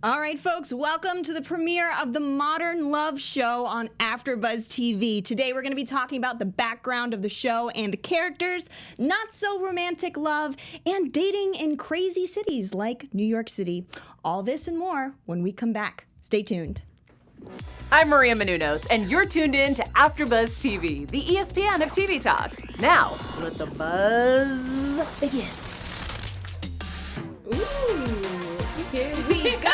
All right, folks, welcome to the premiere of the Modern Love Show on AfterBuzz TV. Today, we're going to be talking about the background of the show and the characters, not so romantic love, and dating in crazy cities like New York City. All this and more when we come back. Stay tuned. I'm Maria Menounos, and you're tuned in to AfterBuzz TV, the ESPN of TV talk. Now, let the buzz begin. Ooh, here we go.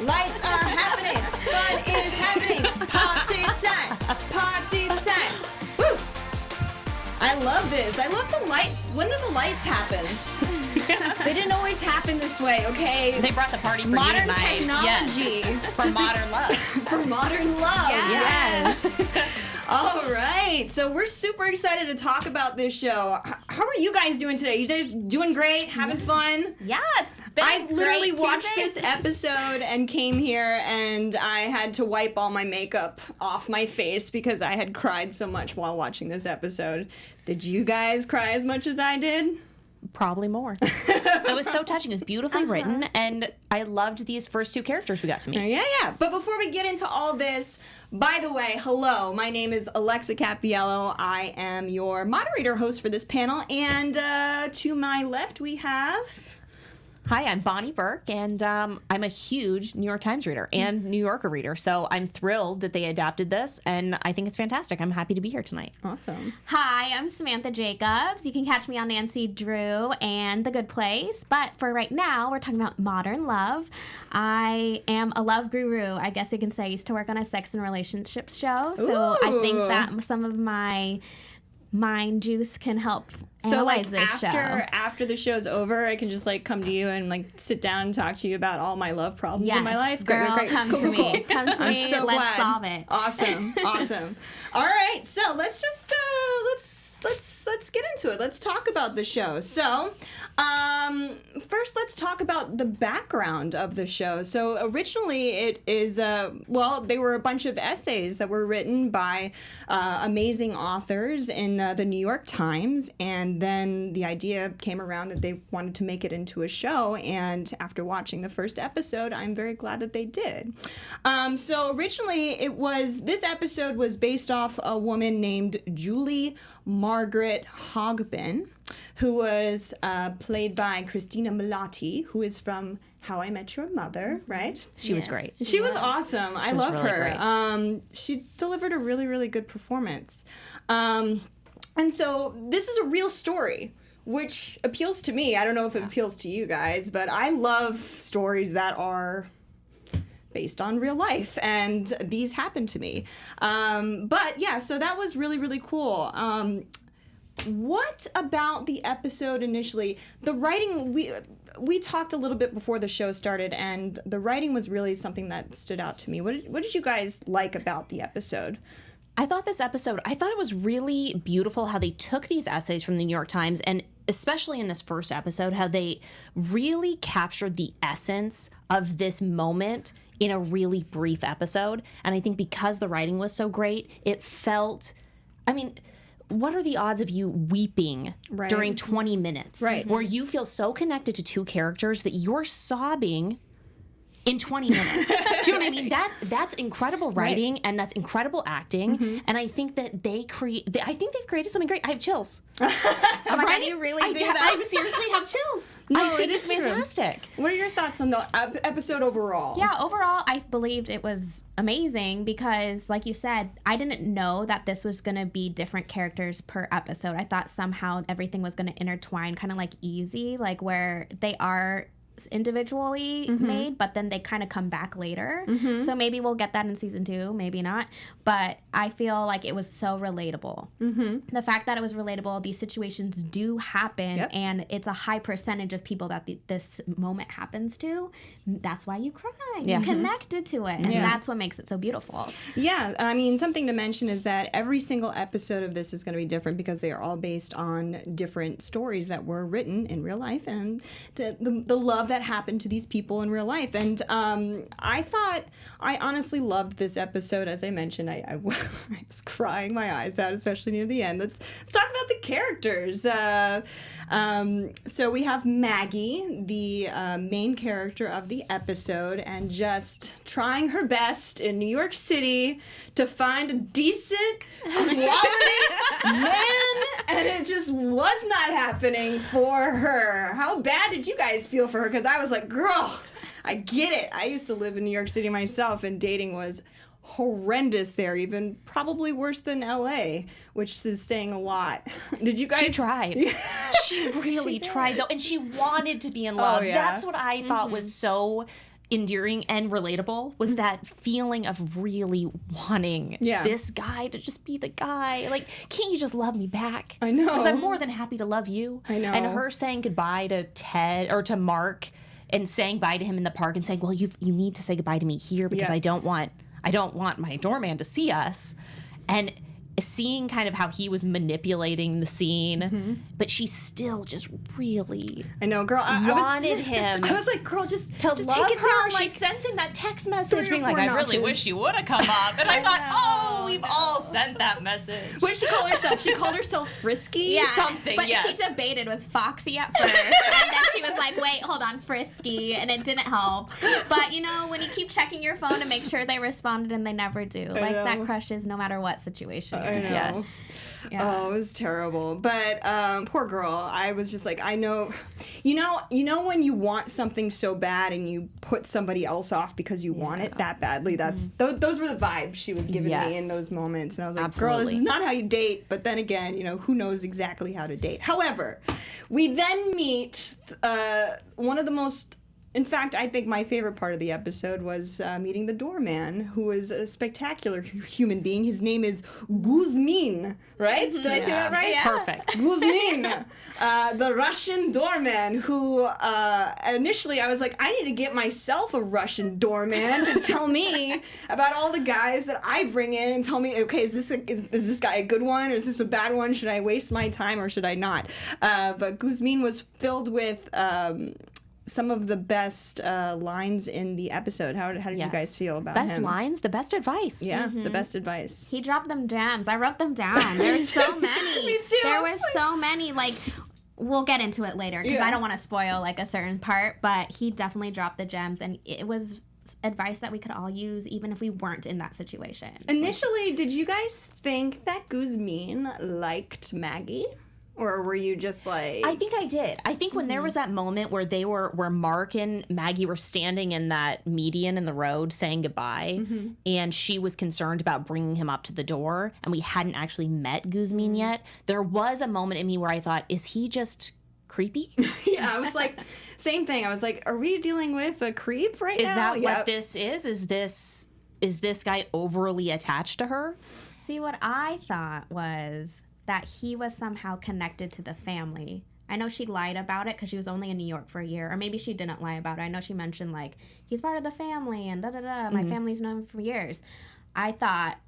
Lights are happening. Fun is happening. Party time. Party time. Woo. I love this. I love the lights. When did the lights happen? They didn't always happen this way, okay? They brought the party for modern you tonight. technology. Yes. For modern love. For modern love. Yes. All right. So we're super excited to talk about this show. How are you guys doing today? You guys doing great? Having fun? Yeah, it's been I literally great watched Tuesday. this episode and came here and I had to wipe all my makeup off my face because I had cried so much while watching this episode. Did you guys cry as much as I did? Probably more. It was so touching. It was beautifully written, and I loved these first two characters we got to meet. Yeah. But before we get into all this, by the way, hello. My name is Alexa Cappiello. I am your moderator host for this panel. And to my left, we have... Hi, I'm Bonnie Burke, and I'm a huge New York Times reader and New Yorker reader, so I'm thrilled that they adapted this, and I think it's fantastic. I'm happy to be here tonight. Awesome. Hi, I'm Samantha Jacobs. You can catch me on Nancy Drew and The Good Place, but for right now, we're talking about modern love. I am a love guru, I guess you can say. I used to work on a sex and relationships show, so I think that some of my mind juice can help analyze this show. After the show's over, I can just come to you and sit down and talk to you about all my love problems in my life. Girl, Great. come Cool, to cool, me. cool. Come to I'm me. so Let's glad. solve it. Awesome. All right, so let's just let's get into it. Let's talk about the show. So, first let's talk about the background of the show. So originally it is, they were a bunch of essays that were written by amazing authors in the New York Times, and then the idea came around that they wanted to make it into a show, and after watching the first episode, I'm very glad that they did. So originally this episode was based off a woman named Julie Margaret Hogbin, who was played by Christina Milioti, who is from How I Met Your Mother, right? She was great. She was awesome. I was love really her. great. She delivered a really, really good performance. And so this is a real story, which appeals to me. I don't know if it appeals to you guys, but I love stories that are based on real life, and these happened to me. But yeah, so that was really, really cool. What about the episode initially? The writing, we talked a little bit before the show started, and the writing was really something that stood out to me. What did you guys like about the episode? I thought it was really beautiful how they took these essays from the New York Times, and especially in this first episode, how they really captured the essence of this moment in a really brief episode. And I think because the writing was so great, it felt, what are the odds of you weeping during 20 minutes? Right. Where you feel so connected to two characters that you're sobbing in 20 minutes. Do you know what I mean? That's incredible writing, and that's incredible acting. And I think that they've created something great. I have chills. Can you really do that? I seriously have chills. No, it is fantastic. What are your thoughts on the episode overall? Yeah, overall, I believed it was amazing because, like you said, I didn't know that this was going to be different characters per episode. I thought somehow everything was going to intertwine, kind of like Easy, like where they are individually made, but then they kind of come back later. So maybe we'll get that in season 2, maybe not. But I feel like it was so relatable. The fact that it was relatable, these situations do happen, and it's a high percentage of people that this moment happens to. That's why you cry. You connected to it, and that's what makes it so beautiful. Yeah, I mean, something to mention is that every single episode of this is going to be different because they are all based on different stories that were written in real life and the love that happened to these people in real life. And I honestly loved this episode. As I mentioned, I was crying my eyes out, especially near the end. Let's talk about the characters. So we have Maggie, the main character of the episode, and just trying her best in New York City to find a decent, quality man, and it just was not happening for her. How bad did you guys feel for her? Because I was like, girl, I get it. I used to live in New York City myself, and dating was horrendous there, even probably worse than LA, which is saying a lot. Did you guys? She tried. Yeah. She really tried, though, and she wanted to be in love. Oh, yeah. That's what I thought was so endearing and relatable, was that feeling of really wanting this guy to just be the guy. Like, can't you just love me back? I know. Because I'm more than happy to love you. I know. And her saying goodbye to Ted, or to Mark, and saying bye to him in the park and saying, well, you need to say goodbye to me here because I don't want my doorman to see us. And seeing kind of how he was manipulating the scene, but she still just really I know, girl. I wanted him. I was like, girl, just to take love it her. down. She's sensing that text message, 3 or being like, 4 I really notches. wish you would have come up. And I thought, we've all sent that message. What did she call herself? She called herself Frisky? Yeah, something, but yes. she debated was Foxy at first, and then she was like, wait, hold on, Frisky, and it didn't help. But, you know, when you keep checking your phone to make sure they responded and they never do, like, that crushes no matter what situation you're in. Yes. Yeah. Oh, it was terrible. But poor girl. I was just like, I know, you know when you want something so bad and you put somebody else off because you want it that badly. That's those were the vibes she was giving me in those moments, and I was like, girl, this is not how you date. But then again, you know, who knows exactly how to date? However, we then meet one of the most. In fact, I think my favorite part of the episode was meeting the doorman, who is a spectacular human being. His name is Guzmin, right? Did I say that right? Yeah. Perfect. Guzmin, the Russian doorman, who initially I was like, I need to get myself a Russian doorman to tell me about all the guys that I bring in and tell me, okay, is this guy a good one or is this a bad one? Should I waste my time or should I not? But Guzmin was filled with some of the best lines in the episode. How did you guys feel about him? Best lines, the best advice. Yeah, the best advice. He dropped them gems. I wrote them down. There's so many. Me too. There was so many. Like, we'll get into it later because I don't want to spoil like a certain part. But he definitely dropped the gems, and it was advice that we could all use, even if we weren't in that situation. Initially, did you guys think that Guzmin liked Maggie? Or were you just like... I think I did. I think when there was that moment where where Mark and Maggie were standing in that median in the road saying goodbye, and she was concerned about bringing him up to the door, and we hadn't actually met Guzmin yet, there was a moment in me where I thought, is he just creepy? Yeah, I was like, same thing. I was like, are we dealing with a creep right now? Is that what this is? Is this guy overly attached to her? See, what I thought was that he was somehow connected to the family. I know she lied about it because she was only in New York for a year, or maybe she didn't lie about it. I know she mentioned, like, he's part of the family and da-da-da, my family's known him for years. I thought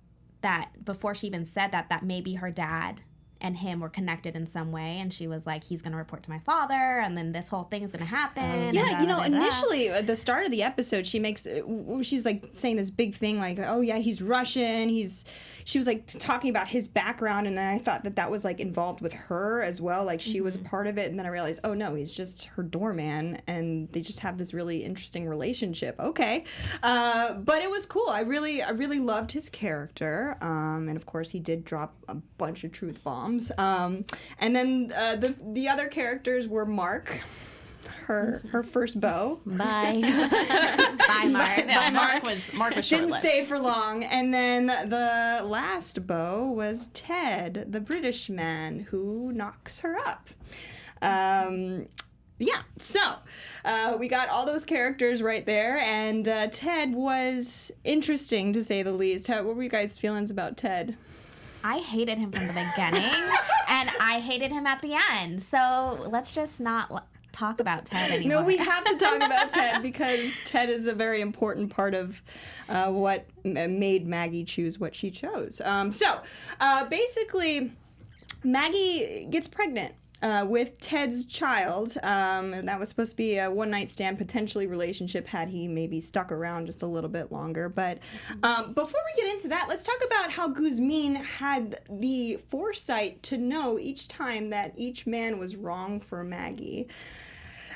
that before she even said that maybe her dad and him were connected in some way, and she was like, he's going to report to my father, and then this whole thing is going to happen. Yeah, you know, initially, at the start of the episode, she was like saying this big thing, like, oh yeah, he's Russian, she was like talking about his background, and then I thought that was like involved with her as well, like she was a part of it, and then I realized, oh no, he's just her doorman, and they just have this really interesting relationship. Okay. But it was cool. I really loved his character, and of course he did drop a bunch of truth bombs. And then the other characters were Mark, her first beau. Bye. Bye, Mark. No, Mark was Didn't short-lived. stay for long. And then the last beau was Ted, the British man who knocks her up. Yeah, so we got all those characters right there, and Ted was interesting to say the least. What were you guys' feelings about Ted? I hated him from the beginning, and I hated him at the end. So let's just not talk about Ted anymore. No, we have to talk about Ted because Ted is a very important part of what made Maggie choose what she chose. So basically, Maggie gets pregnant with Ted's child, and that was supposed to be a one-night stand, potentially relationship had he maybe stuck around just a little bit longer. But before we get into that, let's talk about how Guzmin had the foresight to know each time that each man was wrong for Maggie.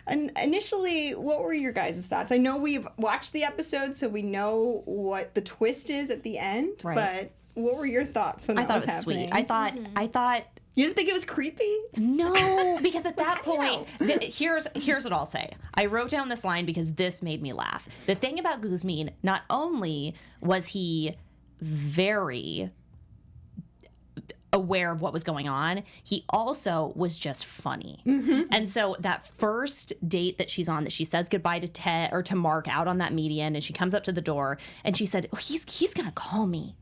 And initially, what were your guys' thoughts? I know we've watched the episode, so we know what the twist is at the end. Right. But what were your thoughts when that I thought was it was happening? sweet. I thought You didn't think it was creepy? no, because at that point, here's what I'll say. I wrote down this line because this made me laugh. The thing about Guzmin, not only was he very aware of what was going on, he also was just funny. And so that first date that she's on, that she says goodbye to Ted or to Mark out on that median, and she comes up to the door and she said, oh, he's gonna call me.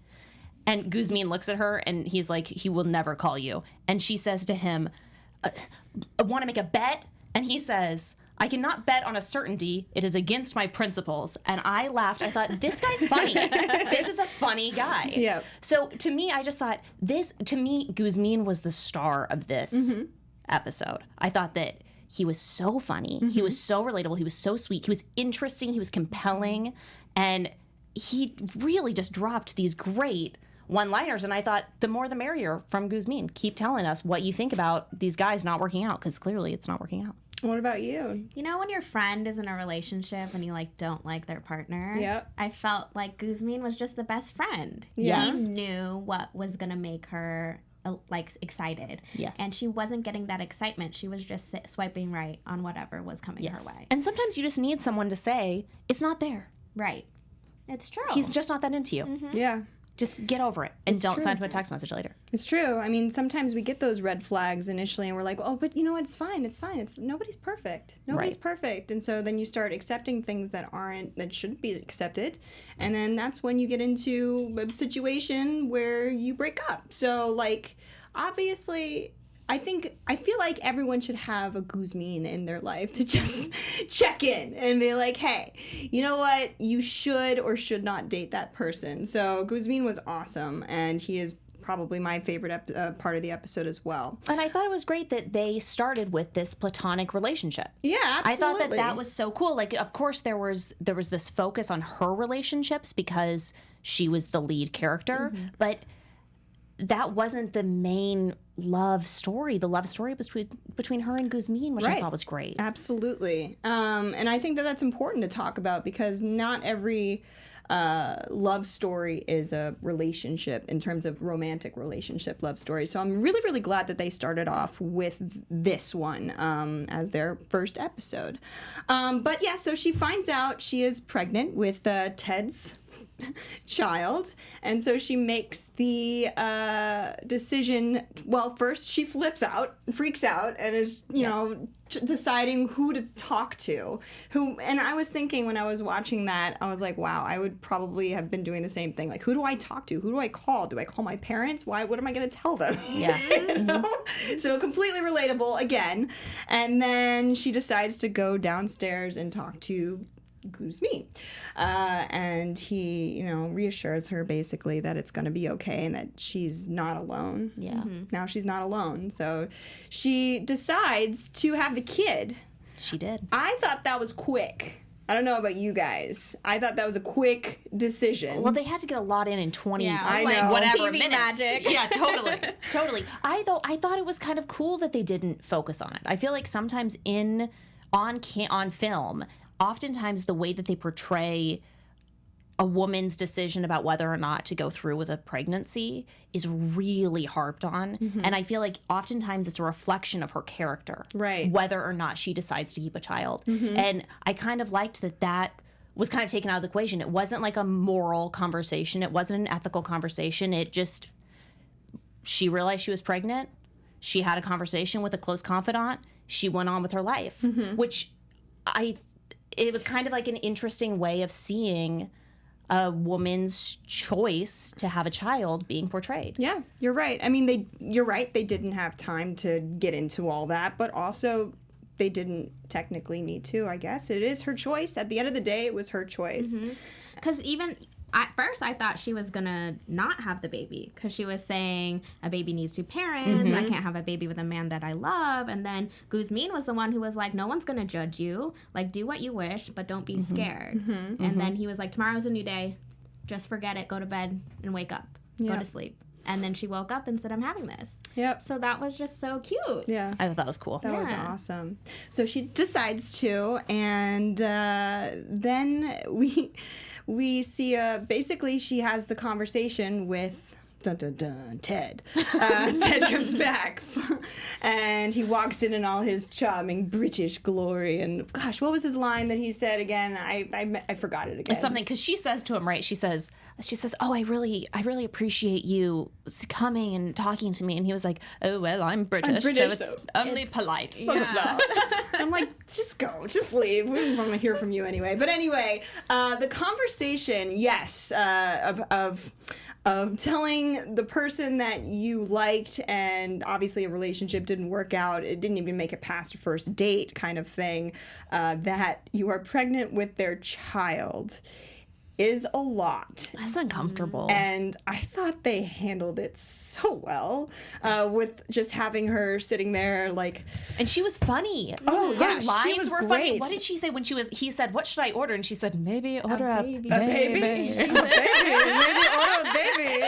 And Guzmin looks at her and he's like, he will never call you. And she says to him, want to make a bet? And he says, I cannot bet on a certainty. It is against my principles. And I laughed. I thought, this guy's funny. This is a funny guy. Yeah. So to me, I just thought Guzmin was the star of this episode. I thought that he was so funny. He was so relatable. He was so sweet. He was interesting. He was compelling. And he really just dropped these great one-liners, and I thought the more the merrier from Guzmin. Keep telling us what you think about these guys not working out, because clearly it's not working out. What about you? You know, when your friend is in a relationship and you like don't like their partner, Yep. I felt like Guzmin was just the best friend. Yes. He knew what was gonna make her like excited. Yes. And she wasn't getting that excitement. She was just swiping right on whatever was coming her way. And sometimes you just need someone to say, it's not there. Right. It's true. He's just not that into you. Yeah. Just get over it and don't true. send him a text message later. It's true. I mean, sometimes we get those red flags initially and we're like, oh, but you know what? It's fine. It's fine. Nobody's perfect. Nobody's Right. perfect. And so then you start accepting things that shouldn't be accepted. And then that's when you get into a situation where you break up. So, like, obviously, I feel like everyone should have a Guzmin in their life to just check in and be like, hey, you know what? You should or should not date that person. So Guzmin was awesome, and he is probably my favorite part of the episode as well. And I thought it was great that they started with this platonic relationship. Yeah, absolutely. I thought that was so cool. Like, of course, there was this focus on her relationships because she was the lead character, but that wasn't the main love story. The love story was between her and Guzmin, which I thought was great. Absolutely. And I think that that's important to talk about because not every love story is a relationship in terms of romantic relationship love story. So I'm really, really glad that they started off with this one as their first episode. But yeah, so she finds out she is pregnant with Ted's child, and so she makes the decision. Well, first she freaks out and is deciding who to talk to. And I was thinking when I was watching that, I was like, wow, I would probably have been doing the same thing. Like, who do I talk to? Who do I call? Do I call my parents? What am I going to tell them? Yeah. You know? So completely relatable again. And then she decides to go downstairs and talk to Guzmin. And he, reassures her basically that it's going to be okay and that she's not alone. Yeah. Now she's not alone. So she decides to have the kid. She did. I thought that was quick. I don't know about you guys. I thought that was a quick decision. Well, they had to get a lot in 20 I know. whatever TV minutes. magic. Yeah, totally. I thought it was kind of cool that they didn't focus on it. I feel like sometimes on film, oftentimes the way that they portray a woman's decision about whether or not to go through with a pregnancy is really harped on. And I feel like oftentimes it's a reflection of her character. Right. Whether or not she decides to keep a child. And I kind of liked that was kind of taken out of the equation. It wasn't like a moral conversation. It wasn't an ethical conversation. She realized she was pregnant. She had a conversation with a close confidant. She went on with her life, which it was kind of like an interesting way of seeing a woman's choice to have a child being portrayed. Yeah, you're right. I mean, you're right. They didn't have time to get into all that, but also they didn't technically need to, I guess. It is her choice. At the end of the day, it was her choice. Because even at first I thought she was gonna not have the baby because she was saying a baby needs two parents. I can't have a baby with a man that I love. And then Guzmin was the one who was like, no one's gonna judge you. Like, do what you wish, but don't be scared. And then he was like, tomorrow's a new day. Just forget it. Go to bed and wake up. Go to sleep. And then she woke up and said, I'm having this. Yep. So that was just so cute. Yeah. I thought that was cool. That was Yeah. awesome. So she decides to, and then we see basically she has the conversation with dun dun dun Ted. Ted comes back, and he walks in all his charming British glory. And gosh, what was his line that he said again? I forgot it again. It's something because she says to him, right? She says, "Oh, I really appreciate you coming and talking to me." And he was like, "Oh well, I'm British, so it's only polite." Blah, blah, blah. I'm like, just go, just leave. We don't want to hear from you anyway. But anyway, the conversation, yes, of telling the person that you liked and obviously a relationship didn't work out, it didn't even make it past a first date kind of thing, that you are pregnant with their child is a lot. That's uncomfortable. And I thought they handled it so well with just having her sitting there like... And she was funny. Oh, yeah, Her she lines was were great. funny. What did she say when he said, "What should I order?" And she said, "Maybe order a baby." baby." Maybe order a baby.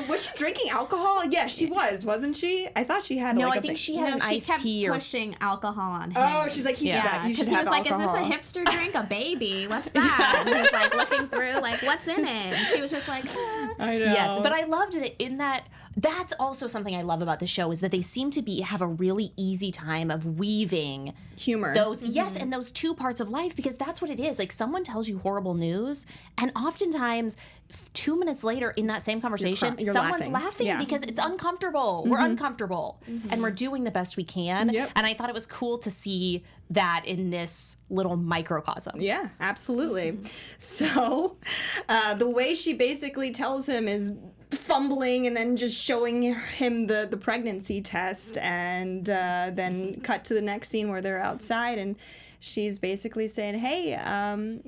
Was she drinking alcohol? Yeah, she wasn't she? I thought she had No, like I think she had No, an she iced kept tea. pushing alcohol on him. Oh, she's like, you should Because he have was like, alcohol. "Is this a hipster drink? A baby? What's that?" And he was like looking through, like, "What's in it?" And she was just like, I know. Yes, but I loved it in that. That's also something I love about the show is that they seem to have a really easy time of weaving humor. those and those two parts of life, because that's what it is. Like, someone tells you horrible news, and oftentimes 2 minutes later in that same conversation, you're someone's laughing. laughing Yeah. because it's uncomfortable. We're uncomfortable, and we're doing the best we can. Yep. And I thought it was cool to see that in this little microcosm. Yeah, absolutely. So the way she basically tells him is fumbling and then just showing him the pregnancy test, and then cut to the next scene where they're outside, and she's basically saying, "Hey,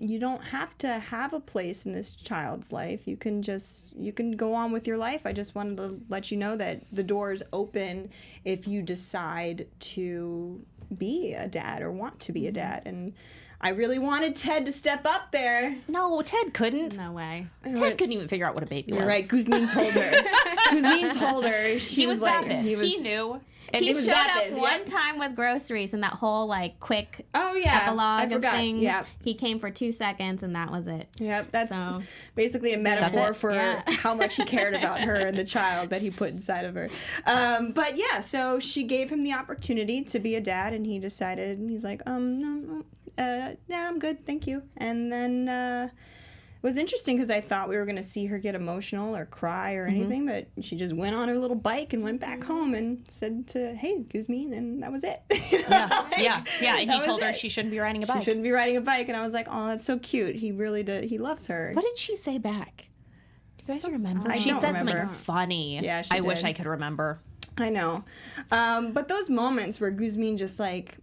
you don't have to have a place in this child's life. You can go on with your life. I just wanted to let you know that the door is open if you decide to be a dad or want to be a dad." And I really wanted Ted to step up there. No, Ted couldn't. "No way." Ted couldn't even figure out what a baby was. You're right. Guzmin told her. Guzmin told her. He was like, vapid. He knew. And He was showed up vapid, one yep. time with groceries and that whole like quick Oh yeah, I epilogue of forgot. things. Yeah, He came for 2 seconds and that was it. yep. That's So- basically a metaphor it. for Yeah. how much he cared about her and the child that he put inside of her. But yeah, so she gave him the opportunity to be a dad, and he decided. He's like, no, yeah, I'm good, thank you. And then it was interesting because I thought we were going to see her get emotional or cry or anything, but she just went on her little bike and went back home and said to, "Hey, Guzmin," and that was it. Yeah. And he that told was her it. she shouldn't be riding a She bike. shouldn't be riding a bike, and I was like, "Oh, that's so cute. He really did. He loves her." What did she say back? Do you guys remember? I She don't said remember. something funny. Yeah, she I wish did. I could remember. I know, but those moments where Guzmin just like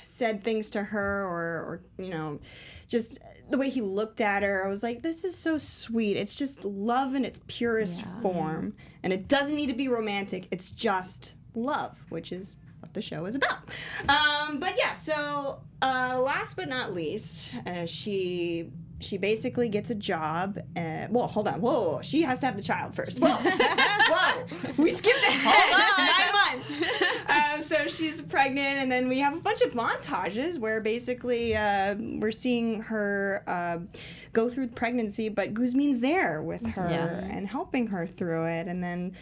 said things to her, or just the way he looked at her, I was like, this is so sweet. It's just love in its purest form, and it doesn't need to be romantic. It's just love, which is what the show is about. But yeah, so last but not least, she basically gets a job. Well, hold on. Whoa, she has to have the child first. Whoa, whoa. We skipped ahead 9 months. So she's pregnant, and then we have a bunch of montages where basically we're seeing her go through pregnancy, but Guzmin's there with her and helping her through it. And then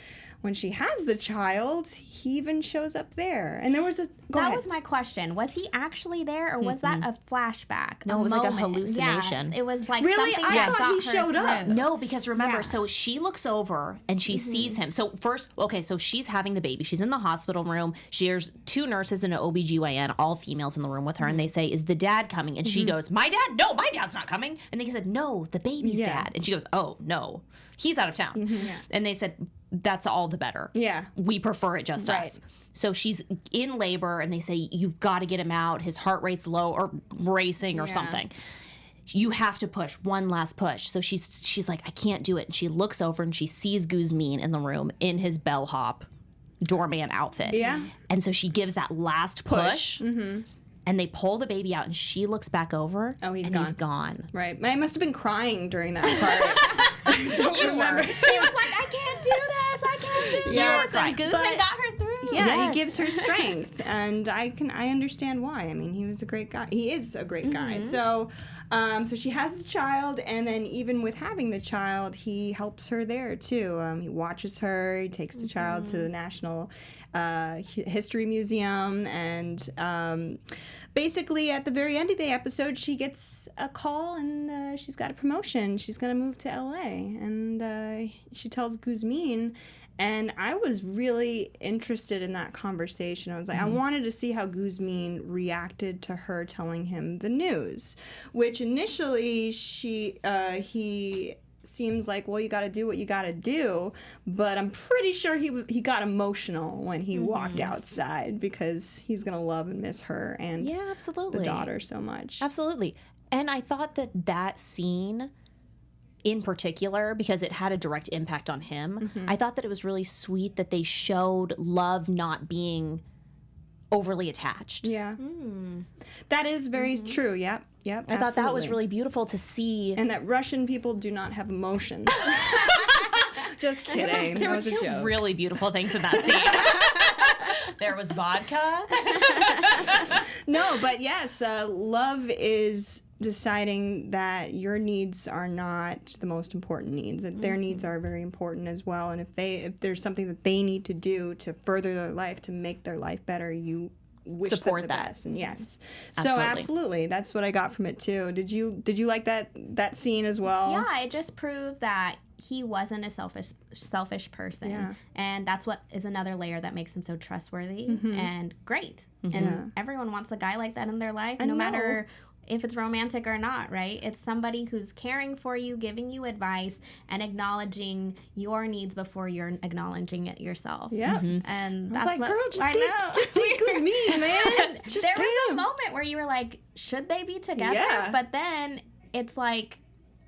when she has the child, he even shows up there. And there was a... That was my question. Was he actually there, or was that a flashback? No, it was like a hallucination. Yeah, it was like Really? something I that thought got he her showed up. through. No, because remember, Yeah. so she looks over and she sees him. So first, okay, so she's having the baby. She's in the hospital room. There's 2 nurses and an OBGYN, all females in the room with her. And they say, "Is the dad coming?" And she goes, "My dad? No, my dad's not coming." And they said, "No, the baby's dad." And she goes, "Oh, no, he's out of town." And they said, "That's all the better. Yeah. We prefer it just Right. us." So she's in labor, and they say, "You've got to get him out. His heart rate's low or racing or something. You have to push one last push." So she's like, "I can't do it." And she looks over and she sees Guzmin in the room in his bellhop doorman outfit. Yeah. And so she gives that last push. and they pull the baby out, and she looks back over. Oh, he's and gone. He's gone. Right. I must have been crying during that part. I don't remember. She was like, I can't do this. I can't do Yeah, this. And Guzmin but- got her through. Yeah, Yes. he gives her strength, and I understand why. I mean, he was a great guy. He is a great guy. So, so she has the child, and then even with having the child, he helps her there too. He watches her. He takes the child to the National History Museum, and basically at the very end of the episode, she gets a call, and she's got a promotion. She's gonna move to LA, and she tells Guzmin. And I was really interested in that conversation. I was like, I wanted to see how Guzmin reacted to her telling him the news, which initially he seems like, well, you got to do what you got to do. But I'm pretty sure he got emotional when he walked outside because he's going to love and miss her and Yeah, absolutely. the daughter so much. Absolutely. And I thought that scene in particular, because it had a direct impact on him, I thought that it was really sweet that they showed love not being overly attached. Yeah. That is very true. Yep. Yep. I thought that was absolutely. really beautiful to see. And that Russian people do not have emotions. Just kidding. There That were was a two joke. really beautiful things in that scene. There was vodka. No, but yes, love is deciding that your needs are not the most important needs, that their needs are very important as well. And if there's something that they need to do to further their life, to make their life better, you wish Support them the that. best. And yes. Absolutely. So absolutely, that's what I got from it too. Did you like that scene as well? Yeah, it just proved that he wasn't a selfish person. Yeah. And that's what is another layer that makes him so trustworthy and great. And everyone wants a guy like that in their life, no matter if it's romantic or not, right? It's somebody who's caring for you, giving you advice, and acknowledging your needs before you're acknowledging it yourself. Yeah. And I was that's like, what girl, just I date, know. just date Guzmin, man. Just there date was a him. moment where you were like, should they be together? Yeah. But then it's like,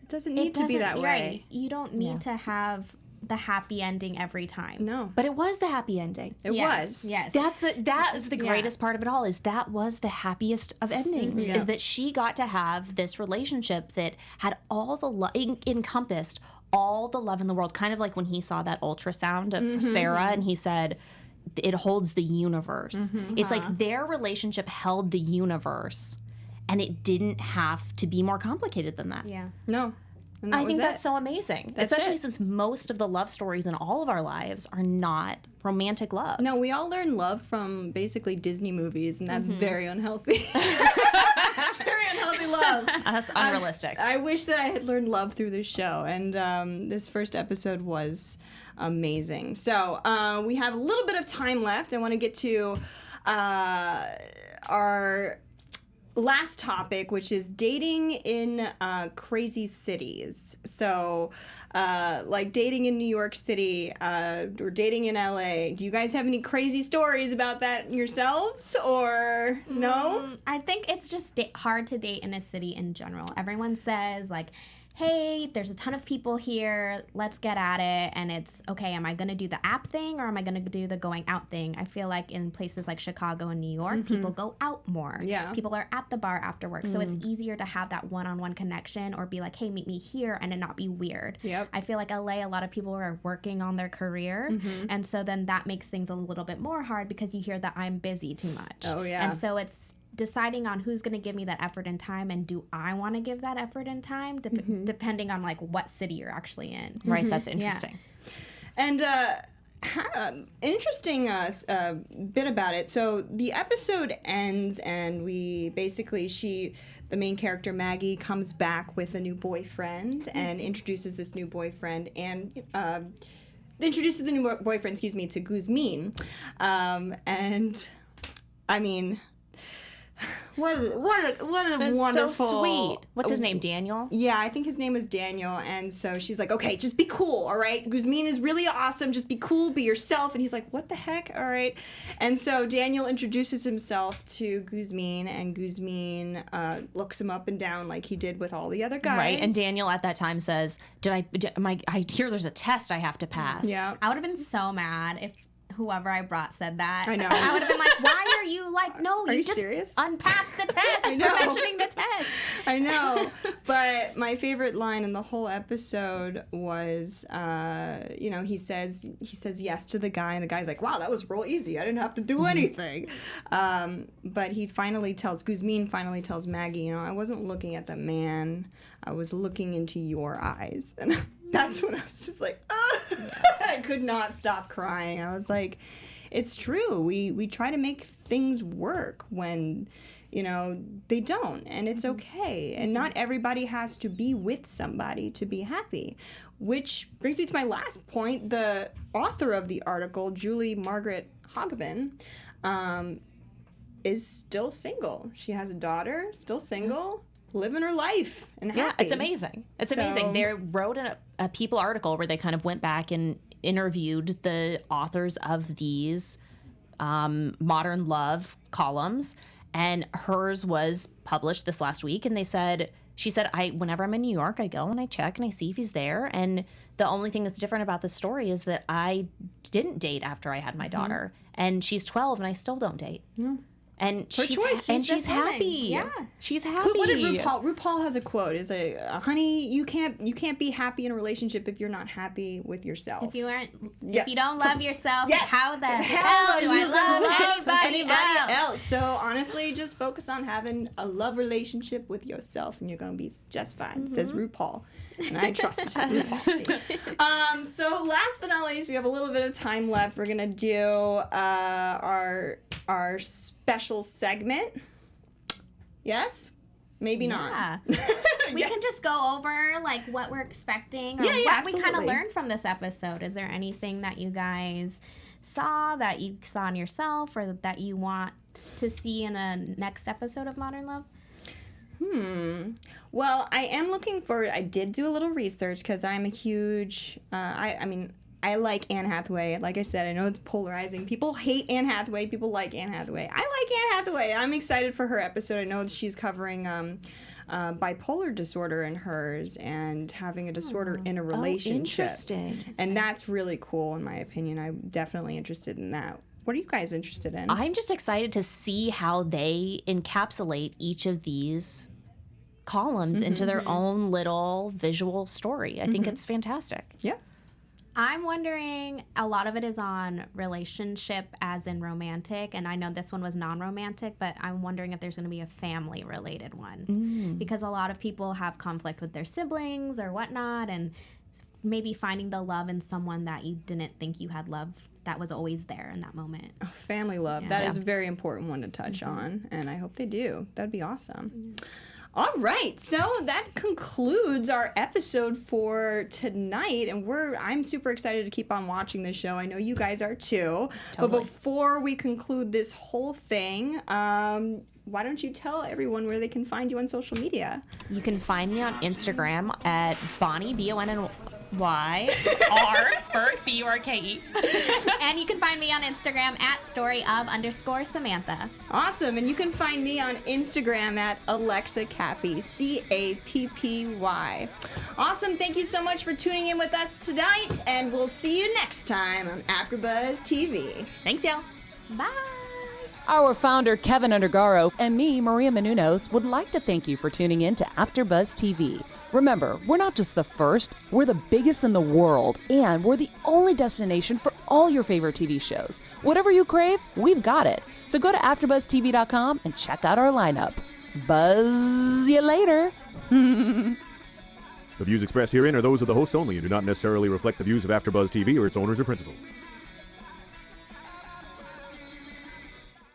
It doesn't need to be that way. Right. You don't need to have the happy ending every time. No, But it was the happy ending. it was. Yes. That is the greatest part of it all, is that was the happiest of endings, Yeah. is that she got to have this relationship that had all the encompassed all the love in the world, kind of like when he saw that ultrasound of Sarah and he said it holds the universe. It's like their relationship held the universe, and it didn't have to be more complicated than that. Yeah. No. And that I was think it. that's so amazing, That's especially it. since most of the love stories in all of our lives are not romantic love. No, we all learn love from basically Disney movies, and that's very unhealthy. Very unhealthy love. That's unrealistic. I wish that I had learned love through this show, and this first episode was amazing. So we have a little bit of time left. I want to get to our last topic, which is dating in crazy cities. So, like dating in New York City or dating in LA. Do you guys have any crazy stories about that yourselves, or no? I think it's just hard to date in a city in general. Everyone says, like, hey, there's a ton of people here, let's get at it. And it's, okay, am I going to do the app thing or am I going to do the going out thing? I feel like in places like Chicago and New York, people go out more. Yeah. People are at the bar after work. So it's easier to have that one-on-one connection or be like, hey, meet me here, and it not be weird. Yep. I feel like LA, a lot of people are working on their career. And so then that makes things a little bit more hard because you hear that I'm busy too much. Oh, yeah. And so it's deciding on who's going to give me that effort and time, and do I want to give that effort and time, depending on like what city you're actually in. Right, that's interesting. And interesting bit about it. So the episode ends, and we basically the main character Maggie comes back with a new boyfriend and introduces this new boyfriend and introduces the new boyfriend, to Guzmin, and I mean. What a That's wonderful, so sweet. What's his name? Daniel? Yeah, I think his name is Daniel. And so she's like, okay, just be cool, all right? Guzmin is really awesome. Just be cool, be yourself. And he's like, what the heck? All right. And so Daniel introduces himself to Guzmin, and Guzmin looks him up and down like he did with all the other guys. Right, and Daniel at that time says, I hear there's a test I have to pass. Yeah. I would have been so mad if whoever I brought said that. I know. I would have been like, why are you like, no, Are you just serious? unpassed the test. I know. You're mentioning the test. I know, but my favorite line in the whole episode was, he says yes to the guy, and the guy's like, wow, that was real easy. I didn't have to do anything. But Guzmin finally tells Maggie, I wasn't looking at the man. I was looking into your eyes. And that's when I was just like, I could not stop crying. I was like, it's true. We try to make things work when, they don't, and it's okay. And not everybody has to be with somebody to be happy, which brings me to my last point. The author of the article, Julie Margaret Hogbin, is still single. She has a daughter, still single, living her life and happy. Yeah, it's amazing. It's amazing. They wrote a People article where they kind of went back and interviewed the authors of these modern love columns, and hers was published this last week. And she said, whenever I'm in New York, I go and I check and I see if he's there. And the only thing that's different about this story is that I didn't date after I had my daughter, and she's 12 and I still don't date. Yeah. And choice. And she's happy. Yeah, she's happy. What did RuPaul has a quote. Is honey, you can't be happy in a relationship if you're not happy with yourself. If you don't love yourself, how the hell do I love anybody else? So honestly, just focus on having a love relationship with yourself, and you're gonna be just fine. Says RuPaul, and I trust RuPaul. So last but not least, we have a little bit of time left. We're gonna do our special segment. Yes? Maybe not. We can just go over like what we're expecting or what we kind of learned from this episode. Is there anything that you guys saw that you saw in yourself or that you want to see in a next episode of Modern Love? Well, I did do a little research because I'm a huge, I like Anne Hathaway. Like I said, I know it's polarizing. People hate Anne Hathaway. People like Anne Hathaway. I like Anne Hathaway. I'm excited for her episode. I know she's covering bipolar disorder in hers and having a disorder in a relationship. Interesting. And that's really cool, in my opinion. I'm definitely interested in that. What are you guys interested in? I'm just excited to see how they encapsulate each of these columns into their own little visual story. I think it's fantastic. Yeah. I'm wondering, a lot of it is on relationship as in romantic, and I know this one was non-romantic, but I'm wondering if there's going to be a family-related one. Because a lot of people have conflict with their siblings or whatnot, and maybe finding the love in someone that you didn't think you had love that was always there in that moment. Oh, family love. That is a very important one to touch on, and I hope they do. That'd be awesome. All right, so that concludes our episode for tonight, and I'm super excited to keep on watching this show. I know you guys are too. Totally. But before we conclude this whole thing, why don't you tell everyone where they can find you on social media? You can find me on Instagram at Bonnie, BONNY, BURKE. And you can find me on Instagram at @story_of_Samantha. Awesome. And you can find me on Instagram at Alexa Cappy, CAPPY. Awesome. Thank you so much for tuning in with us tonight, and we'll see you next time on AfterBuzz TV. Thanks, y'all. Bye. Our founder, Keven Undergaro, and me, Maria Menounos, would like to thank you for tuning in to AfterBuzz TV. Remember, we're not just the first, we're the biggest in the world, and we're the only destination for all your favorite TV shows. Whatever you crave, we've got it. So go to AfterBuzzTV.com and check out our lineup. Buzz you later. The views expressed herein are those of the hosts only and do not necessarily reflect the views of AfterBuzz TV or its owners or principals.